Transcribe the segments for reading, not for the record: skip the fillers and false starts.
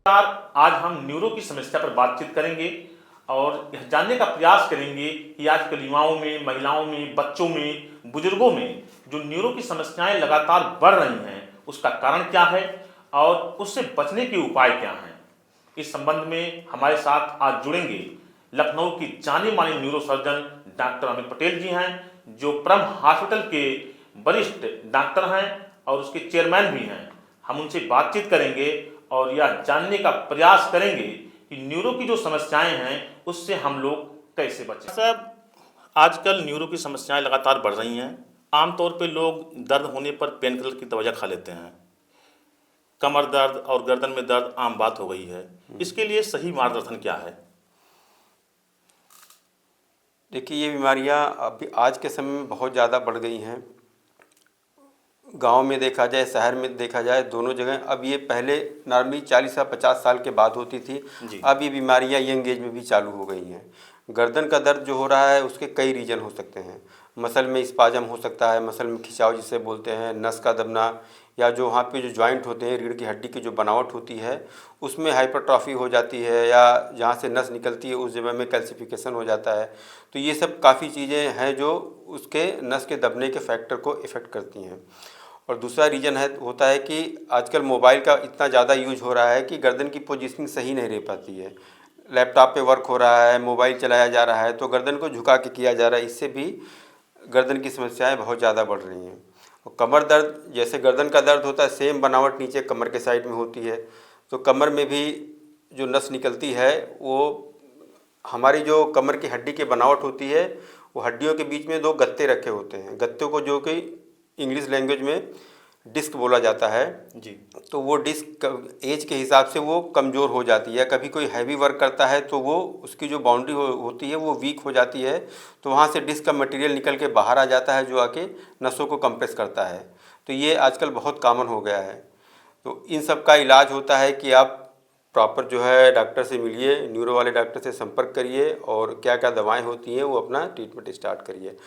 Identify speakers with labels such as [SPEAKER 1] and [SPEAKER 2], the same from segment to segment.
[SPEAKER 1] आज हम न्यूरो की समस्या पर बातचीत करेंगे और यह जानने का प्रयास करेंगे कि आजकल युवाओं में, महिलाओं में, बच्चों में, बुजुर्गों में जो न्यूरो की समस्याएं लगातार बढ़ रही हैं, उसका कारण क्या है और उससे बचने के उपाय क्या हैं। इस संबंध में हमारे साथ आज जुड़ेंगे लखनऊ की जानी मानी neuro surgeon doctor Amit Patel ji हैं, जो परम हॉस्पिटल के वरिष्ठ डॉक्टर हैं और उसके चेयरमैन भी हैं। हम उनसे बातचीत करेंगे और यह जानने का प्रयास करेंगे कि न्यूरो की जो समस्याएं हैं उससे हम लोग कैसे बचें। साहब, आजकल न्यूरो की समस्याएं लगातार बढ़ रही हैं। आमतौर पे लोग दर्द होने पर पेन किलर की दवाइयाँ खा लेते हैं। कमर दर्द और गर्दन में दर्द आम बात हो गई है। इसके लिए सही मार्गदर्शन क्या है?
[SPEAKER 2] देखिए, ये बीमारियां अभी आज के समय में बहुत ज़्यादा बढ़ गई हैं। गांव में देखा जाए, शहर में देखा जाए, दोनों जगह। अब ये पहले नॉर्मली 40 या 50 साल के बाद होती थी। अब ये बीमारियां यंग एज में भी चालू हो गई हैं। गर्दन का दर्द जो हो रहा है उसके कई रीजन हो सकते हैं। मसल में स्पाजम हो सकता है, मसल में खिंचाव जिसे बोलते हैं, नस का दबना, या जो वहाँ पे जो जॉइंट होते हैं, रीढ़ की हड्डी की जो बनावट होती है उसमें हाइपरट्रॉफी हो जाती है, या जहाँ से नस निकलती है उस जगह में कैल्सिफिकेशन हो जाता है। तो ये सब काफ़ी चीज़ें हैं जो उसके नस के दबने के फैक्टर को इफ़ेक्ट करती हैं। और दूसरा रीज़न होता है कि आजकल मोबाइल का इतना ज़्यादा यूज हो रहा है कि गर्दन की पोजीशनिंग सही नहीं रह पाती है। लैपटॉप पे वर्क हो रहा है, मोबाइल चलाया जा रहा है, तो गर्दन को झुका के किया जा रहा है। इससे भी गर्दन की समस्याएं बहुत ज़्यादा बढ़ रही हैं। और कमर दर्द, जैसे गर्दन का दर्द होता है, सेम बनावट नीचे कमर के साइड में होती है। तो कमर में भी जो नस निकलती है वो हमारी जो कमर की हड्डी की बनावट होती है, वो हड्डियों के बीच में दो गत्ते रखे होते हैं। गत्तों को जो कि इंग्लिश लैंग्वेज में डिस्क बोला जाता है
[SPEAKER 1] जी।
[SPEAKER 2] तो वो डिस्क एज के हिसाब से वो कमज़ोर हो जाती है। कभी कोई हैवी वर्क करता है तो वो उसकी जो बाउंड्री होती है वो वीक हो जाती है, तो वहाँ से डिस्क का मटेरियल निकल के बाहर आ जाता है जो आके नसों को कंप्रेस करता है। तो ये आजकल बहुत कॉमन हो गया है। तो इन सब का इलाज होता है कि आप प्रॉपर जो है डॉक्टर से मिलिए, न्यूरो वाले डॉक्टर से संपर्क करिए और क्या क्या दवाएं होती हैं वो अपना ट्रीटमेंट स्टार्ट करिए।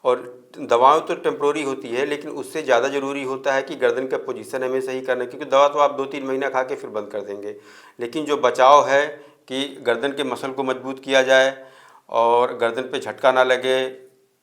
[SPEAKER 2] और दवाएं तो टेम्प्रोरी होती है, लेकिन उससे ज़्यादा ज़रूरी होता है कि गर्दन का पोजीशन हमें सही करना, क्योंकि दवा तो आप 2-3 महीना खा के फिर बंद कर देंगे। लेकिन जो बचाव है कि गर्दन के मसल को मजबूत किया जाए और गर्दन पे झटका ना लगे,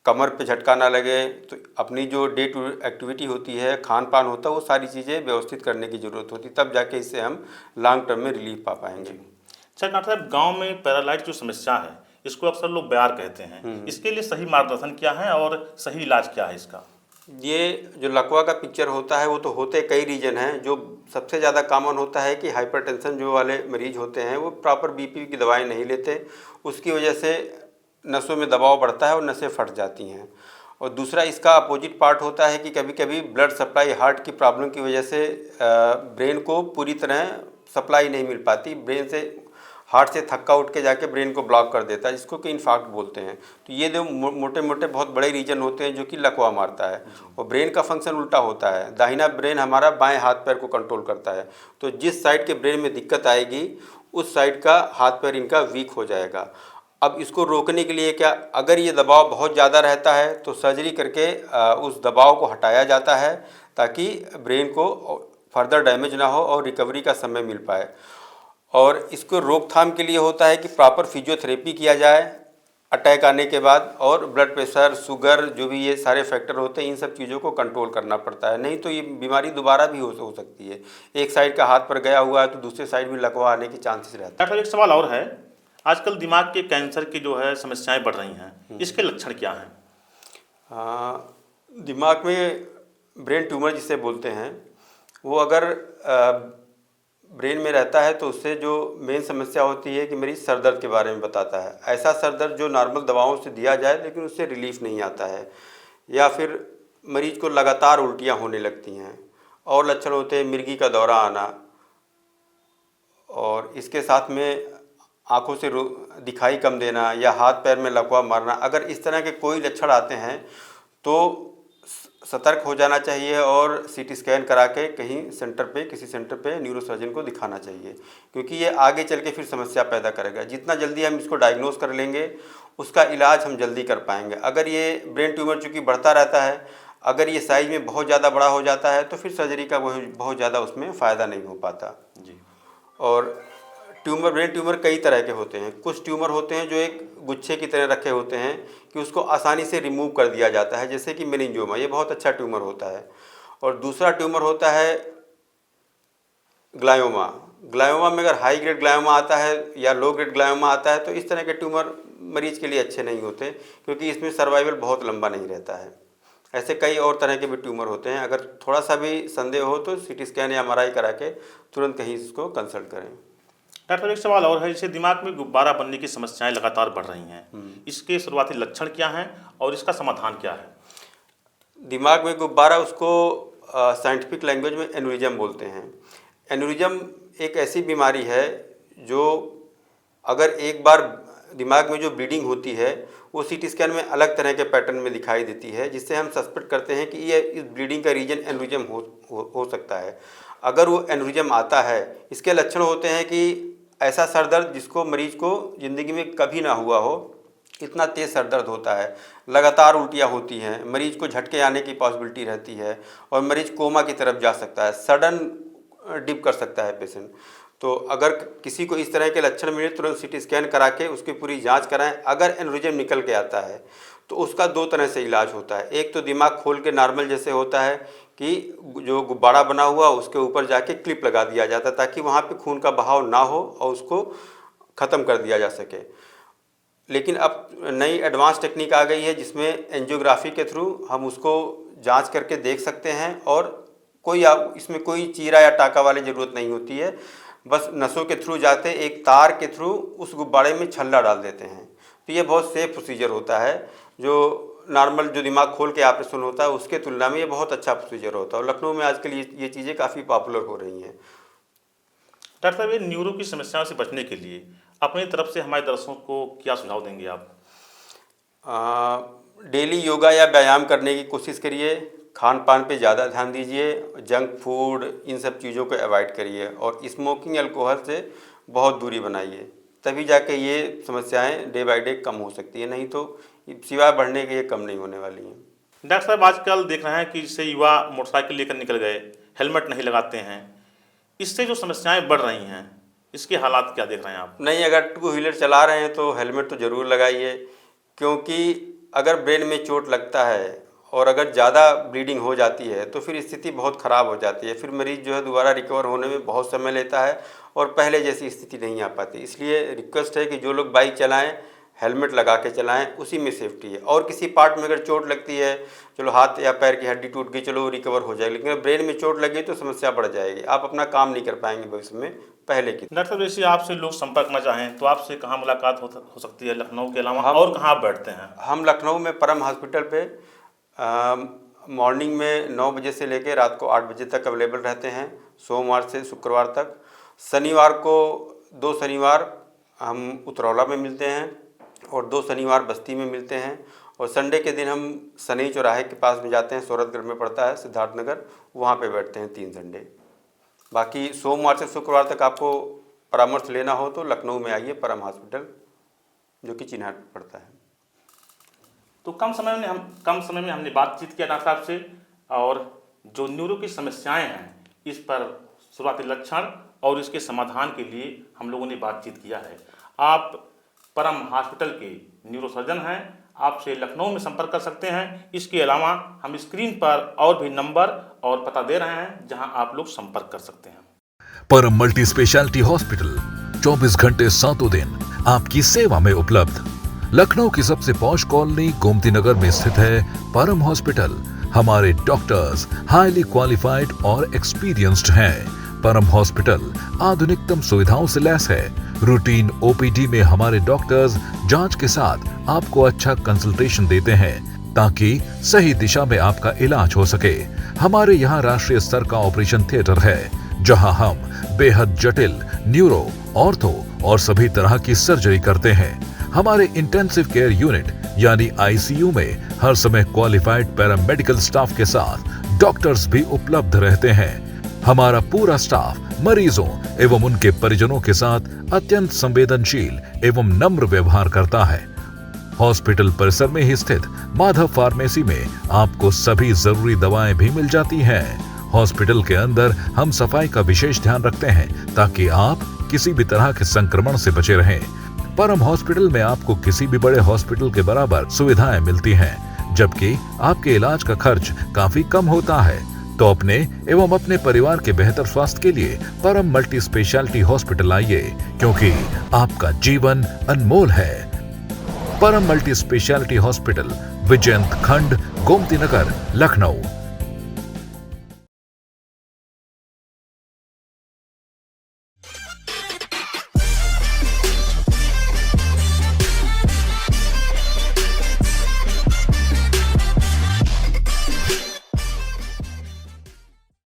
[SPEAKER 2] कमर पे झटका ना लगे, तो अपनी जो डे टू एक्टिविटी होती है, खान पान होता है, वो सारी चीज़ें व्यवस्थित करने की ज़रूरत होती है। तब जाके इससे हम लॉन्ग टर्म में रिलीफ पा पाएंगे।
[SPEAKER 1] अच्छा डॉक्टर साहब, गाँव में पैरालाइज जो समस्या है इसको अक्सर लोग ब्यार कहते हैं। इसके लिए सही मार्गदर्शन क्या है और सही इलाज क्या है इसका?
[SPEAKER 2] ये जो लकवा का पिक्चर होता है वो तो होते कई रीजन हैं। जो सबसे ज़्यादा कॉमन होता है कि हाइपरटेंशन जो वाले मरीज होते हैं वो प्रॉपर बीपी की दवाएं नहीं लेते, उसकी वजह से नसों में दबाव बढ़ता है और नसें फट जाती हैं। और दूसरा इसका अपोजिट पार्ट होता है कि कभी कभी ब्लड सप्लाई, हार्ट की प्रॉब्लम की वजह से ब्रेन को पूरी तरह सप्लाई नहीं मिल पाती, ब्रेन से हार्ट से थक्का उठ के जाके ब्रेन को ब्लॉक कर देता है, जिसको कि इन्फार्क्ट बोलते हैं। तो ये जो मोटे मोटे बहुत बड़े रीजन होते हैं जो कि लकवा मारता है। और ब्रेन का फंक्शन उल्टा होता है। दाहिना ब्रेन हमारा बाएं हाथ पैर को कंट्रोल करता है, तो जिस साइड के ब्रेन में दिक्कत आएगी उस साइड का हाथ पैर इनका वीक हो जाएगा। अब इसको रोकने के लिए क्या, अगर ये दबाव बहुत ज़्यादा रहता है तो सर्जरी करके उस दबाव को हटाया जाता है ताकि ब्रेन को फर्दर डैमेज ना हो और रिकवरी का समय मिल पाए। और इसको रोकथाम के लिए होता है कि प्रॉपर फिजियोथेरेपी किया जाए अटैक आने के बाद, और ब्लड प्रेशर, शुगर, जो भी ये सारे फैक्टर होते हैं, इन सब चीज़ों को कंट्रोल करना पड़ता है। नहीं तो ये बीमारी दोबारा भी हो सकती है। एक साइड का हाथ पर गया हुआ है तो दूसरे साइड भी लकवा आने के चांसेस रहते हैं।
[SPEAKER 1] डॉक्टर, एक सवाल और है। आजकल दिमाग के कैंसर की जो है समस्याएं बढ़ रही हैं, इसके लक्षण क्या हैं?
[SPEAKER 2] दिमाग में ब्रेन ट्यूमर जिसे बोलते हैं, वो अगर ब्रेन में रहता है तो उससे जो मेन समस्या होती है कि मरीज सर दर्द के बारे में बताता है। ऐसा सर दर्द जो नॉर्मल दवाओं से दिया जाए लेकिन उससे रिलीफ नहीं आता है, या फिर मरीज को लगातार उल्टियाँ होने लगती हैं। और लक्षण होते हैं मिर्गी का दौरा आना, और इसके साथ में आँखों से दिखाई कम देना या हाथ पैर में लकवा मारना। अगर इस तरह के कोई लक्षण आते हैं तो सतर्क हो जाना चाहिए और सीटी स्कैन करा के कहीं किसी सेंटर पे न्यूरोसर्जन को दिखाना चाहिए, क्योंकि ये आगे चल के फिर समस्या पैदा करेगा। जितना जल्दी हम इसको डायग्नोस कर लेंगे उसका इलाज हम जल्दी कर पाएंगे। अगर ये ब्रेन ट्यूमर चूँकि बढ़ता रहता है, अगर ये साइज में बहुत ज़्यादा बड़ा हो जाता है तो फिर सर्जरी का बहुत ज़्यादा उसमें फ़ायदा नहीं हो पाता।
[SPEAKER 1] जी।
[SPEAKER 2] और ब्रेन ट्यूमर कई तरह के होते हैं। कुछ ट्यूमर होते हैं जो एक गुच्छे की तरह रखे होते हैं कि उसको आसानी से रिमूव कर दिया जाता है, जैसे कि मेनिंजियोमा, ये बहुत अच्छा ट्यूमर होता है। और दूसरा ट्यूमर होता है ग्लायोमा। ग्लायोमा में अगर हाई ग्रेड ग्लायोमा आता है या लो ग्रेड ग्लायोमा आता है तो इस तरह के ट्यूमर मरीज के लिए अच्छे नहीं होते, क्योंकि इसमें सर्वाइवल बहुत लंबा नहीं रहता है। ऐसे कई और तरह के भी ट्यूमर होते हैं। अगर थोड़ा सा भी संदेह हो तो सीटी स्कैन या MRI करा के तुरंत कहीं इसको कंसल्ट करें।
[SPEAKER 1] डॉक्टर एक सवाल और है, जैसे दिमाग में गुब्बारा बनने की समस्याएं लगातार बढ़ रही हैं, इसके शुरुआती लक्षण क्या हैं और इसका समाधान क्या है?
[SPEAKER 2] दिमाग में गुब्बारा, उसको साइंटिफिक लैंग्वेज में एन्यूरिज्म बोलते हैं। एन्यूरिज्म एक ऐसी बीमारी है जो अगर एक बार दिमाग में जो ब्लीडिंग होती है वो सीटी स्कैन में अलग तरह के पैटर्न में दिखाई देती है, जिससे हम सस्पेक्ट करते हैं कि ये इस ब्लीडिंग का रीजन एन्यूरिज्म हो सकता है। अगर वो एन्यूरिज्म आता है, इसके लक्षण होते हैं कि ऐसा सर दर्द जिसको मरीज को ज़िंदगी में कभी ना हुआ हो, इतना तेज़ सर दर्द होता है, लगातार उल्टियाँ होती हैं, मरीज को झटके आने की पॉसिबिलिटी रहती है और मरीज कोमा की तरफ जा सकता है, सडन डिप कर सकता है पेशेंट। तो अगर किसी को इस तरह के लक्षण मिले तुरंत सीटी स्कैन करा के उसकी पूरी जांच कराएं। अगर एन्यूरिज्म निकल के आता है तो उसका दो तरह से इलाज होता है। एक तो दिमाग खोल के नॉर्मल जैसे होता है कि जो गुब्बारा बना हुआ उसके ऊपर जाके क्लिप लगा दिया जाता है ताकि वहाँ पे खून का बहाव ना हो और उसको ख़त्म कर दिया जा सके। लेकिन अब नई एडवांस टेक्निक आ गई है जिसमें एंजियोग्राफी के थ्रू हम उसको जांच करके देख सकते हैं और इसमें कोई चीरा या टाका वाली ज़रूरत नहीं होती है। बस नसों के थ्रू जाते एक तार के थ्रू उस गुब्बारे में छल्ला डाल देते हैं। तो ये बहुत सेफ प्रोसीजर होता है, जो नॉर्मल जो दिमाग खोल के ऑपरेशन होता है उसके तुलना में ये बहुत अच्छा प्रोसीजर होता है। और लखनऊ में आजकल ये चीज़ें काफ़ी पॉपुलर हो रही हैं।
[SPEAKER 1] डॉक्टर साहब, ये न्यूरो की समस्याओं से बचने के लिए अपनी तरफ से हमारे दर्शकों को क्या सुझाव देंगे आप?
[SPEAKER 2] डेली योगा या व्यायाम करने की कोशिश करिए, खान पान पे ज़्यादा ध्यान दीजिए, जंक फूड इन सब चीज़ों को अवॉइड करिए और स्मोकिंग अल्कोहल से बहुत दूरी बनाइए, तभी जाके ये समस्याएं डे बाय डे कम हो सकती है, नहीं तो सिवाय बढ़ने के ये कम नहीं होने वाली हैं।
[SPEAKER 1] डॉक्टर साहब, आजकल देख रहे हैं कि जैसे युवा मोटरसाइकिल लेकर निकल गए, हेलमेट नहीं लगाते हैं, इससे जो समस्याएं बढ़ रही हैं, इसके हालात क्या देख रहे हैं आप?
[SPEAKER 2] नहीं, अगर 2 व्हीलर चला रहे हैं तो हेलमेट तो ज़रूर लगाइए, क्योंकि अगर ब्रेन में चोट लगता है और अगर ज़्यादा ब्लीडिंग हो जाती है तो फिर स्थिति बहुत ख़राब हो जाती है। फिर मरीज़ जो है दोबारा रिकवर होने में बहुत समय लेता है और पहले जैसी स्थिति नहीं आ पाती। इसलिए रिक्वेस्ट है कि जो लोग बाइक चलाएं हेलमेट लगा के चलाएं, उसी में सेफ्टी है। और किसी पार्ट में अगर चोट लगती है, चलो हाथ या पैर की हड्डी टूट गई, चलो रिकवर हो जाएगी, लेकिन ब्रेन में चोट लगी तो समस्या बढ़ जाएगी, आप अपना काम नहीं कर पाएंगे भविष्य में पहले की।
[SPEAKER 1] डॉक्टर साहब, जैसे आपसे लोग संपर्क में चाहें तो आपसे कहाँ मुलाकात हो सकती है लखनऊ के अलावा, और कहाँ आप बैठते हैं?
[SPEAKER 2] हम लखनऊ में परम हॉस्पिटल पे मॉर्निंग में 9 बजे से लेकर रात को 8 बजे तक अवेलेबल रहते हैं, सोमवार से शुक्रवार तक। शनिवार को 2 शनिवार हम उतरौला में मिलते हैं और 2 शनिवार बस्ती में मिलते हैं और संडे के दिन हम सनई चौराहे के पास में जाते हैं, सोरठगढ़ में पड़ता है सिद्धार्थनगर, वहाँ पे बैठते हैं 3 संडे। बाकी सोमवार से शुक्रवार तक आपको परामर्श लेना हो तो लखनऊ में आइए, परम हॉस्पिटल जो कि चिन्हाट पड़ता है।
[SPEAKER 1] तो कम समय में हमने बातचीत किया डॉक्टर साहब से, और जो न्यूरो की समस्याएं हैं इस पर शुरुआती लक्षण और इसके समाधान के लिए हम लोगों ने बातचीत किया है। आप परम हॉस्पिटल के न्यूरो सर्जन हैं, आपसे लखनऊ में संपर्क कर सकते हैं। इसके अलावा हम स्क्रीन पर और भी नंबर और पता दे रहे हैं जहां आप लोग संपर्क कर सकते हैं।
[SPEAKER 3] परम मल्टी स्पेशलिटी हॉस्पिटल 24 घंटे 7 दिन आपकी सेवा में उपलब्ध। लखनऊ की सबसे पॉश कॉलोनी गोमती नगर में स्थित है परम हॉस्पिटल। हमारे डॉक्टर्स हाईली क्वालिफाइड और एक्सपीरियंस्ड हैं। परम हॉस्पिटल आधुनिकतम सुविधाओं से लैस है। रूटीन ओपीडी में हमारे डॉक्टर्स जांच के साथ आपको अच्छा कंसल्टेशन देते हैं ताकि सही दिशा में आपका इलाज हो सके। हमारे यहाँ राष्ट्रीय स्तर का ऑपरेशन थिएटर है जहां हम बेहद जटिल न्यूरो, ऑर्थो और सभी तरह की सर्जरी करते हैं। हमारे इंटेंसिव केयर यूनिट यानी आईसीयू में हर समय क्वालिफाइड पैरामेडिकल स्टाफ के साथ डॉक्टर्स भी उपलब्ध रहते हैं। हमारा पूरा स्टाफ मरीजों एवं उनके परिजनों के साथ अत्यंत संवेदनशील एवं नम्र व्यवहार करता है। हॉस्पिटल परिसर में ही स्थित माधव फार्मेसी में आपको सभी जरूरी दवाएं भी मिल जाती हैं। हॉस्पिटल के अंदर हम सफाई का विशेष ध्यान रखते हैं ताकि आप किसी भी तरह के संक्रमण से बचे रहें। परम हॉस्पिटल में आपको किसी भी बड़े हॉस्पिटल के बराबर सुविधाएं मिलती हैं, जबकि आपके इलाज का खर्च काफी कम होता है। तो अपने एवं अपने परिवार के बेहतर स्वास्थ्य के लिए परम मल्टी स्पेशलिटी हॉस्पिटल आइए, क्योंकि आपका जीवन अनमोल है। परम मल्टी स्पेशलिटी हॉस्पिटल, विजयंत खंड, गोमती नगर, लखनऊ।